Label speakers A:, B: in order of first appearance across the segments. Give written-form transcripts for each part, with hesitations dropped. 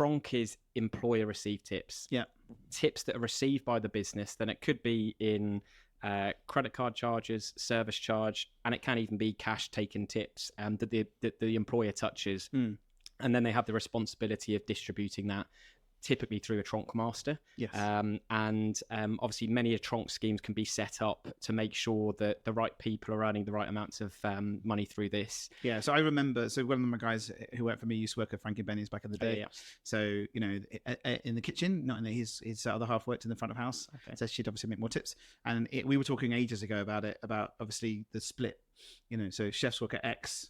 A: TRONC is employer received tips.
B: Yeah.
A: Tips that are received by the business, then it could be in credit card charges, service charge, and it can even be cash taken tips that the employer touches. And then they have the responsibility of distributing that, typically through a TRONC master.
B: Yes.
A: Obviously many TRONC schemes can be set up to make sure that the right people are earning the right amounts of money through this.
B: Yeah, so I remember, one of my guys who worked for me used to work at Frankie Benny's back in the day.
A: Yeah.
B: So, in the kitchen, not in his other half worked in the front of house.
A: Okay.
B: So she'd obviously make more tips. And we were talking ages ago about obviously the split, so chefs work at X,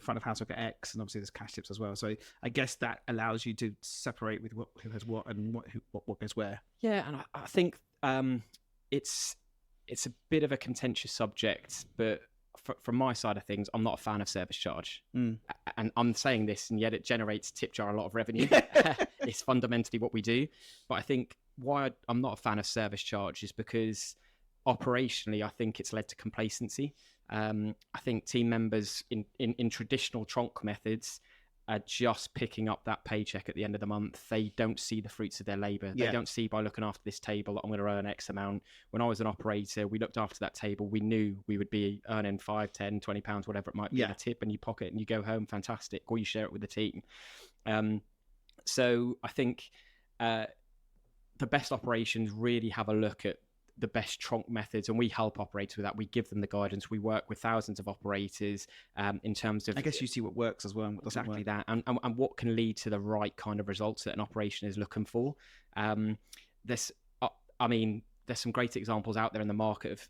B: front of house work at X, and obviously there's cash tips as well. So I guess that allows you to separate with who has what and what goes where.
A: Yeah, and I think it's a bit of a contentious subject, but from my side of things, I'm not a fan of service charge. And I'm saying this, and yet it generates TipJar a lot of revenue. It's fundamentally what we do. But I think why I'm not a fan of service charge is because operationally, I think it's led to complacency. I think team members in traditional TRONC methods are just picking up that paycheck at the end of the month. They don't see the fruits of their labor. They don't see, by looking after this table, that I'm going to earn X amount. When I was an operator, we looked after that table. We knew we would be earning 5, 10, 20 pounds, whatever it might be, in a tip, and you pocket and you go home. Fantastic. Or you share it with the team. So I think the best operations really have a look at the best TRONC methods, and we help operators with that. We give them the guidance. We work with thousands of operators in terms of,
B: I guess you see what works as well and what doesn't
A: exactly
B: work.
A: that, and what can lead to the right kind of results that an operation is looking for. There's some great examples out there in the market of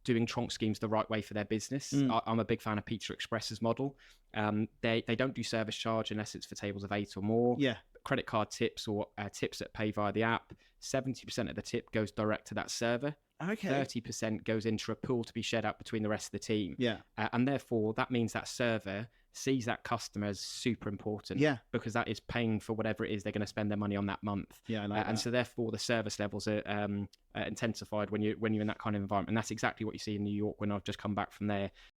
A: doing TRONC schemes the right way for their business. I'm a big fan of Pizza Express's model. They don't do service charge unless it's for tables of 8 or more.
B: Yeah.
A: Credit card tips or tips that pay via the app, 70% of the tip goes direct to that server.
B: Okay.
A: 30% goes into a pool to be shared out between the rest of the team.
B: Yeah.
A: And therefore, that means that server sees that customer as super important.
B: Yeah.
A: Because that is paying for whatever it is they're going to spend their money on that month.
B: Yeah, I like that.
A: And so therefore, the service levels are intensified when you're in that kind of environment. And that's exactly what you see in New York when I've just come back from there.